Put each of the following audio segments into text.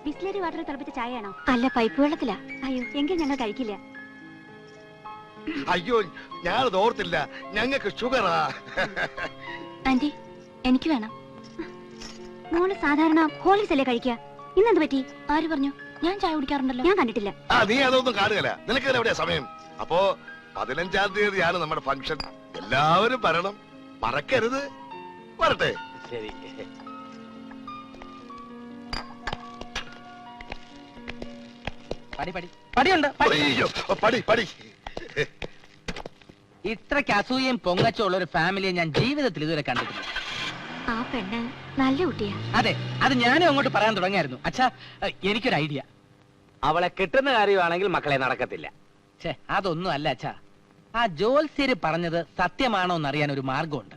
Bisleri water തിളപ്പിച്ച ചായയാണോ? അല്ല, pipe വെള്ളത്തിലാ. അയ്യോ, എങ്കിൽ ഞങ്ങൾ കഴിക്കില്ല. അയ്യോ, ഞാനത് ഓർത്തില്ല. ഞങ്ങൾക്ക് ഷുഗറാ. ആന്റി, എനിക്ക് വേണം. മോള് സാധാരണ ഹോർലിക്സ് അല്ലേ കഴിക്കുക? ഇന്നെന്ത് പറ്റി? ആര് പറഞ്ഞു? ഞാൻ ചായ കുടിക്കാറുണ്ടല്ലോ. ഞാൻ കണ്ടിട്ടില്ല. നീ അതൊന്നും കാണുകയല്ല. നിനക്ക് എവിടെയാ സമയം? അപ്പോ 15-ാം തീയതിയാണ് നമ്മുടെ ഫംഗ്ഷൻ. എല്ലാവരും വരണം, മറക്കരുത്. വരട്ടെ. ശരി. ഇത്രയ്ക്ക് അസൂയയും പൊങ്ങച്ചുള്ള ഒരു ഫാമിലിയെ ഞാൻ ജീവിതത്തിൽ ഇതുവരെ കണ്ടിട്ടില്ല. ആ പെണ്ണ് നല്ല കുട്ടിയാ. അതെ, അത് ഞാനും അങ്ങോട്ട് പറയാൻ തുടങ്ങിയായിരുന്നു. അച്ഛാ, എനിക്കൊരു ഐഡിയ. അവളെ കിട്ടുന്ന കാര്യമാണെങ്കിൽ മക്കളെ നടക്കത്തില്ല. അതൊന്നും അല്ല അച്ഛാ. ആ ജോത്സ്യര് പറഞ്ഞത് സത്യമാണോ എന്നറിയാൻ ഒരു മാർഗമുണ്ട്.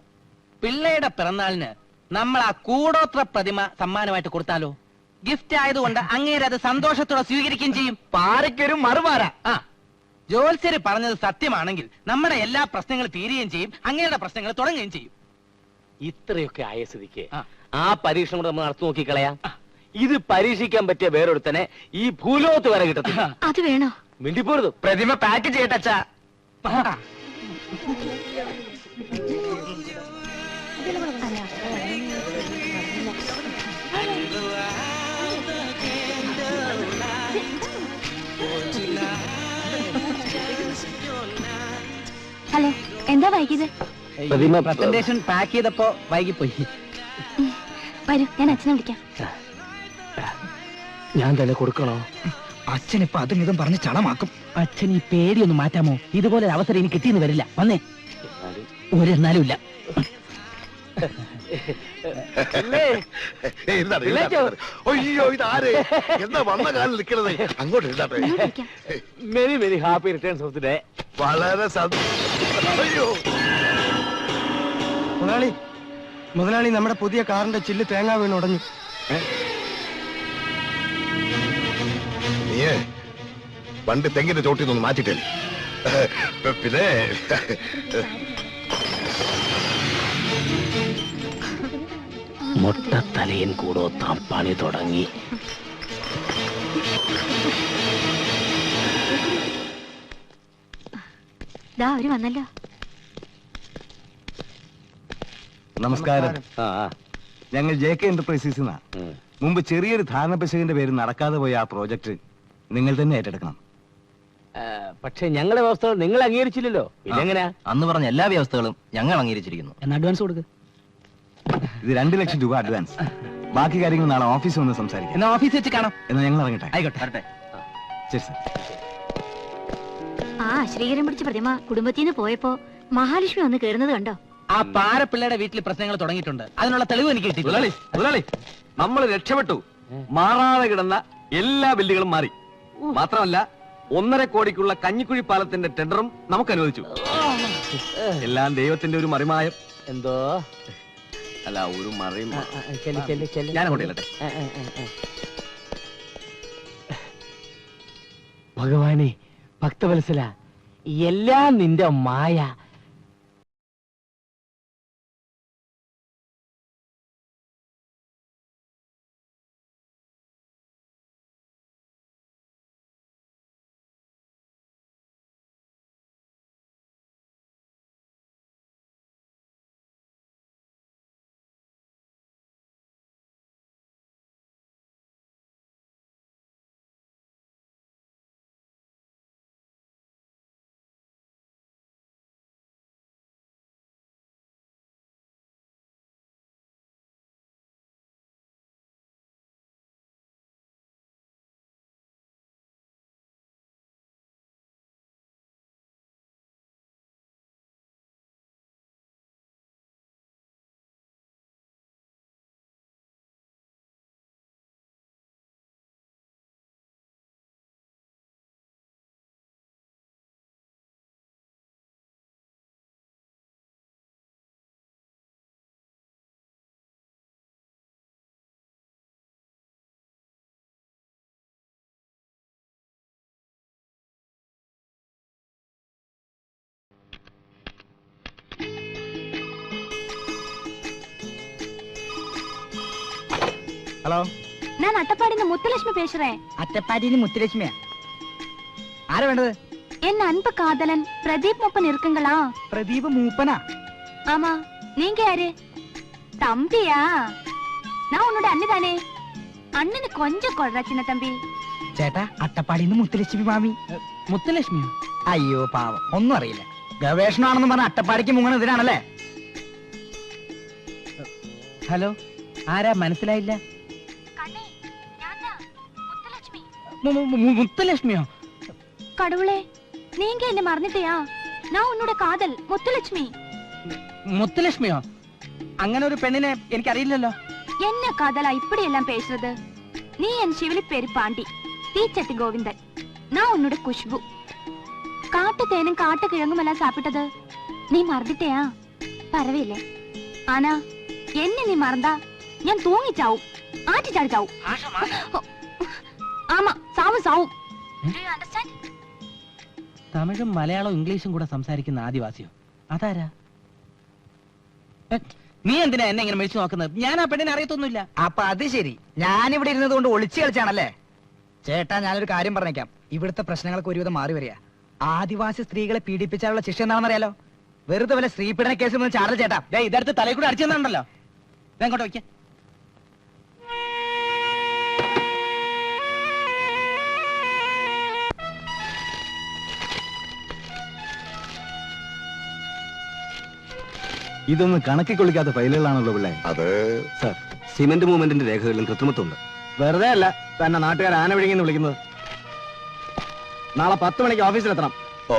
പിള്ളയുടെ പിറന്നാളിന് നമ്മൾ ആ കൂടോത്ര പ്രതിമ സമ്മാനമായിട്ട് കൊടുത്താലോ? ഗിഫ്റ്റ് ആയതുകൊണ്ട് അങ്ങേര് അത് സന്തോഷത്തോടെ സ്വീകരിക്കുകയും ചെയ്യും. പാരയ്ക്കൊരു മറുപാര. ജോത്സ്യര് പറഞ്ഞത് സത്യമാണെങ്കിൽ നമ്മുടെ എല്ലാ പ്രശ്നങ്ങളും തീരുകയും ചെയ്യും, അങ്ങയുടെ പ്രശ്നങ്ങൾ തുടങ്ങുകയും ചെയ്യും. ഇത്രയൊക്കെ ആയ സ്ഥിതിക്ക് ആ പരീക്ഷണം കൂടെ നമ്മൾ നടത്തി നോക്കിക്കളയാം. ഇത് പരീക്ഷിക്കാൻ പറ്റിയ വേറൊരുത്തനെ ഈ ഭൂലോകത്ത് വരെ കിട്ടത്തില്ല. അത് വേണോ? മിണ്ടിപ്പോരുത്. പ്രതിമ പാക്ക് ചെയ്യട്ടച്ചാ. ഹലോ, എന്താ വൈകിയത്? പ്രസന്റേഷൻ പാക്ക് ചെയ്തപ്പോ വൈകിപ്പോയി. വരൂ, ഞാൻ അച്ഛനെ വിളിക്കാം. ഞാൻ തന്നെ കൊടുക്കണോ? അച്ഛൻ ഇപ്പൊ അതും ഇതും പറഞ്ഞ് ചളമാക്കും. അച്ഛൻ ഈ പേടിയൊന്നും മാറ്റാമോ? ഇതുപോലെ ഒരു അവസരം എനിക്ക് കിട്ടിയെന്ന് വരില്ല. വന്നേ, ഒരെന്നാലും ഇല്ല. അയ്യോ, ഇതാരേ? എന്താ വന്ന കാലം നിൽക്കണത്? അങ്ങോട്ട് എഴുതാട്ടെ. Many many happy returns of the day. വളരെ അയ്യോ മുതലാളി, നമ്മുടെ പുതിയ കാറിന്റെ ചില്ല് തേങ്ങ വീണ് ഉടഞ്ഞു. നീയേ വണ്ടി തെങ്ങിന്റെ ചോട്ടിന്നൊന്ന് മാറ്റിട്ടേ. പിന്നെ മുട്ടത്തലയൻ കൂടോത്രം പണി തുടങ്ങി. അവര് വന്നല്ലോ. നമസ്കാരം. ഞങ്ങൾ JK എന്റർപ്രൈസസ്. മുമ്പ് ചെറിയൊരു ധാരണ പശുവിന്റെ പേര് നടക്കാതെ പോയ ആ പ്രോജക്ട് നിങ്ങൾ തന്നെ ഏറ്റെടുക്കണം. പക്ഷെ ഞങ്ങളുടെ വ്യവസ്ഥകൾ നിങ്ങൾ അംഗീകരിച്ചില്ലല്ലോ. ഇതെങ്ങനെയാ? അന്ന് പറഞ്ഞ എല്ലാ വ്യവസ്ഥകളും ഞങ്ങൾ അംഗീകരിച്ചിരിക്കുന്നു. എന്നാ അഡ്വാൻസ് കൊടുക്ക്. ഇത് 2 ലക്ഷം രൂപ അഡ്വാൻസ്. ബാക്കി കാര്യങ്ങൾ നാളെ ഓഫീസിൽ വന്ന് സംസാരിക്കാം. എന്നാ ഓഫീസിൽ വെച്ച് കാണാം. എന്നാ ഞങ്ങൾ ഇറങ്ങട്ടെ. ആയിക്കോട്ടെ. ശരി സാർ. ആ ശ്രീകരൻ പിടിച്ച പ്രതിമ കുടുംബത്തിന്ന് പോയപ്പോ മഹാലക്ഷ്മി വന്ന് കേറുന്നത് കണ്ടോ? ആ പാരപ്പിള്ളയുടെ വീട്ടിൽ പ്രശ്നങ്ങൾ തുടങ്ങിയിട്ടുണ്ട്. അതിനുള്ള തെളിവ് എനിക്ക് കിട്ടി. മുതലാളി, നമ്മൾ രക്ഷപ്പെട്ടു. മാറാതെ കിടന്ന എല്ലാ ബില്ലുകളും മാറി. മാത്രമല്ല 1.5 കോടിക്കുള്ള കഞ്ഞിക്കുഴി പാലത്തിന്റെ ടെൻഡറും നമുക്ക് അനുവദിച്ചു. എല്ലാം ദൈവത്തിന്റെ ഒരു മറിമായം. എന്തോ അല്ല, ഒരു മറിയും. ഞാൻ അങ്ങോട്ട് ചെല്ലട്ടെ. ഭഗവാനെ, ഭക്തവത്സല, എല്ലാം നിന്റെ മായ. ഹലോ, ഞാൻ അട്ടപ്പാടിന്ന് മുത്തുലക്ഷ്മി പേശുറേ. അറ്റപ്പാടിന്ന് മുത്തുലക്ഷ്മിയാ. ആരാ വേണ്ടത്? എൻ അൻപ് കാതലൻ பிரதீப் மூப்பன் இருக்குங்களா? പ്രദീപ് മൂപ്പനാ? ஆமா, நீங்க யாரு? தம்பியா? நான் உன்னோட அண்ணி தானே. அண்ணனு கொஞ்சம் கொள்ற சின்ன தம்பி. ചേട്ടാ അട്ടപ്പാടിന്ന് മുത്തുലക്ഷ്മി മാമി. മുത്തലക്ഷ്മിയോ? അയ്യോ പാവം, ഒന്നും അറിയില്ല. ഗവേഷണമാണെന്ന് പറഞ്ഞ അട്ടപ്പാടിക്ക് മുങ്ങണ ഇതിനാണല്ലേ? ഹലോ, ആരാ? മനസ്സിലായില്ല. கண்ணே, ஞானா முத்துலட்சுமி. മുത്തലക്ഷ്മിയോ? கடவுளே, நீங்க என்ன மறந்துட்டியா? நான் உன்னோட காதல் முத்துலட்சுமி. മുത്തലക്ഷ്മിയോ? അങ്ങനെ ഒരു പെണ്ണിനെ എനിക്കറിയില്ലല്ലോ. என்ன காதலா இப்படி எல்லாம் பேசுறது? நீ என் சிவலி பேரு பாண்டி, தீச்சட்டி கோவிந்தன். நான் உன்னோட குஷ்பு. காட்டு தேனும் காட்டு கிழங்கும் எல்லாம் சாப்பிட்டது நீ மறந்துட்டியா? பரவாயில்லை. ஆனா என்ன நீ மறந்தா ഞാൻ തൂങ്ങി ചാവും, ആറ്റി ചാടി ചാവും. ആമാ, സാവും സാവും. തമിഴും മലയാളവും ഇംഗ്ലീഷും കൂടെ സംസാരിക്കുന്ന ആദിവാസിയോ? അതാരാ? നീ എന്തിനാ എന്നെ ഇങ്ങനെ മേടിച്ചു നോക്കുന്നത്? ഞാൻ ആ പെണ്ണിനെ അറിയത്തൊന്നുമില്ല. അപ്പൊ അത് ശരി, ഞാനിവിടെ ഇരുന്നത് കൊണ്ട് ഒളിച്ചു കളിച്ചാണല്ലേ? ചേട്ടാ, ഞാനൊരു കാര്യം പറഞ്ഞേക്കാം. ഇവിടുത്തെ പ്രശ്നങ്ങൾക്ക് ഒരുവിധം മാറി വരിക. ആദിവാസി സ്ത്രീകളെ പീഡിപ്പിച്ചാലുള്ള ശിക്ഷ എന്താണെന്ന് അറിയാലോ? വെറുതെ വല്ല സ്ത്രീപീഡന കേസിൽ നിന്ന് ചാടൽ ചേട്ടാ. ഇതെടുത്ത് തലയിൽ കൂടെ അടിച്ചു തന്നുണ്ടല്ലോ. ഇതെങ്ങോട്ട് വയ്ക്ക. ഇതൊന്നും കണക്കി കൊള്ളിക്കാത്ത ഫയലുകളാണല്ലോ പിള്ളേ. അത് സാർ, സിമന്റ് മൂവ്മെന്റിന്റെ രേഖകളിലും കൃത്രിമത്വമുണ്ട്. വെറുതെ അല്ല തന്നെ നാട്ടുകാർ ആന വിഴുങ്ങിന്ന് വിളിക്കുന്നത്. നാളെ 10 മണിക്ക് ഓഫീസിലെത്തണം. ഓ,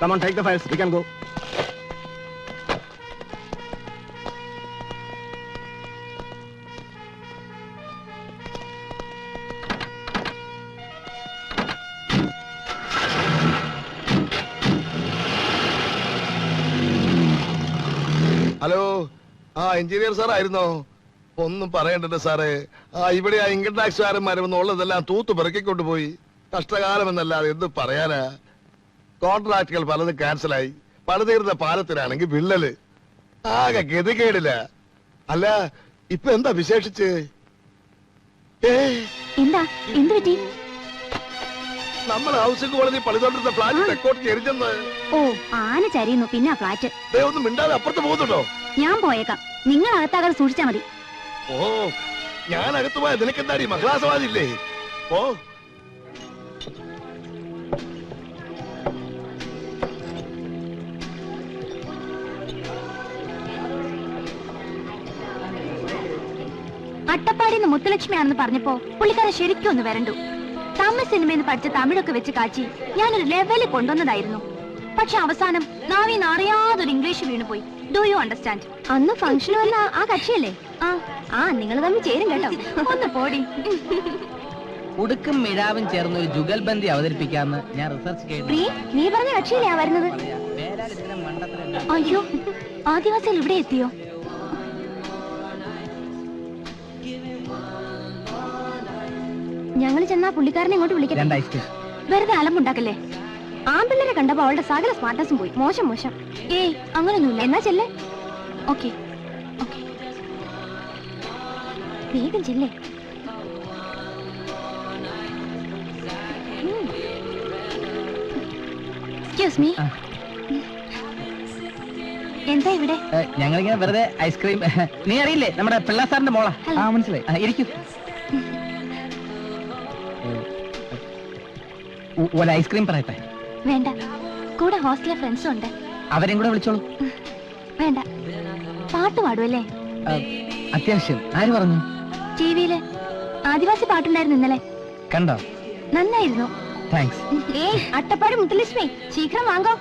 Come on, take the files. We can go. Hello, ആ എഞ്ചിനീയർ സാർ ആയിരുന്നോ? ഒന്നും പറയണ്ടല്ലോ സാറേ. ഇവിടെ ആ ഇൻകം ടാക്സുകാരന്മാർ ഉള്ളതെല്ലാം തൂത്ത് പെറുക്കിക്കൊണ്ട് പോയി. കഷ്ടകാലമെന്നല്ലാതെ എന്ത് പറയാനാ. കോൺട്രാക്ടുകൾ പലതും ക്യാൻസലായി. പണിതീർന്ന പാലത്തിനാണെങ്കിൽ വിള്ളല്. ആകെ ഗതികേടില്ല. അല്ല, ഇപ്പൊ എന്താ വിശേഷിച്ച്? എന്താ, എന്ത് പറ്റി? നമ്മൾ ഹൗസിംഗ് കോളനി പണിതോണ്ടിരുന്ന ഫ്ലാറ്റ് തെക്കോട്ട് എരിഞ്ഞെന്ന്. ഓ, ആന ചരിയുന്നു, പിന്നെ ഫ്ലാറ്റ്. ഒന്നും മിണ്ടാതെ അപ്പുറത്ത് പോകുന്നുണ്ടോ? ഞാൻ പോയേക്കാം, നിങ്ങൾ അകത്താകാതെ സൂക്ഷിച്ചാ മതി. ഓ, ഞാൻ അകത്ത് പോയാ നിനക്കെന്താടി മഹളാസവാദില്ലേ? ഓ, അട്ടപ്പാടിന്ന് മുത്തുലക്ഷ്മിയാണെന്ന് പറഞ്ഞപ്പോ പുള്ളിക്കാരെ ശരിക്കും ഒന്ന് വരണ്ടു. തമിഴ് സിനിമയിൽ നിന്ന് പഠിച്ച തമിഴൊക്കെ വെച്ച് കാച്ചി ഞാനൊരു ലെവലിൽ കൊണ്ടുവന്നതായിരുന്നു. പക്ഷെ അവസാനം നാവിന്ന് അറിയാതൊരു ഇംഗ്ലീഷ് വീണുപോയി. Do you understand? അന്ന് ഫംഗ്ഷൻ വന്ന ആ കക്ഷിയല്ലേ? ആ നിങ്ങൾ തമ്മിൽ ചേരും കേട്ടോ. ഒന്ന് പോടി. ഉടുക്കും മിഴാവും ചേർന്ന് ഒരു ജുഗൽബന്ദി അവതരിപ്പിക്കാന്ന് ഞാൻ റിസർച്ച് ചെയ്തു. നീ പറഞ്ഞ കക്ഷിയിലാ വരുന്നത്? അയ്യോ, ആദിവാസികൾ ഇവിടെ എത്തിയോ? ഞങ്ങൾ ചെന്നാ പുള്ളിക്കാരനെ ഇങ്ങോട്ട് വിളിക്കട്ടെ. വെറുതെ അലമ്പുണ്ടാക്കല്ലേ. ആമ്പിള്ളേരെ കണ്ടപ്പോ അവളുടെ സകല സ്മാർട്ടസും പോയി. മോശം മോശം. ഏയ്, അങ്ങനൊന്നുമില്ല. എന്നാ ചെല്ലേ. ഓക്കെ ഓക്കെ, വേഗം ചെല്ലേ. എക്സ്ക്യൂസ് മീ, എന്താ ഇവിടെ? ഞങ്ങളിങ്ങനെ വെറുതെ ഐസ്ക്രീം. നീ അറിയില്ലേ, നമ്മുടെ പിള്ള സാറിന്റെ മോളാ. മനസ്സിലായി. ഇരിക്കൂ. ഒരു ഐസ്ക്രീം പറയട്ടെ? വേണ്ട, കൂടെ ഹോസ്റ്റലിലെ ഫ്രണ്ട്സും ഉണ്ട്. അവരെയും കൂടെ വിളിച്ചോളൂ. വേണ്ട, പാട്ട് പാടുമല്ലേ? അത്യാവശ്യം. ആര് പറഞ്ഞു? ടിവിയില് ആദിവാസി പാട്ടുണ്ടായിരുന്നു ഇന്നലെ. കണ്ടോ? നന്നായിരുന്നു. താങ്ക്സ്. ഏയ്, അട്ടപ്പാടി മുത്തുലക്ഷ്മി, ശീഘ്രം വാങ്ങോ.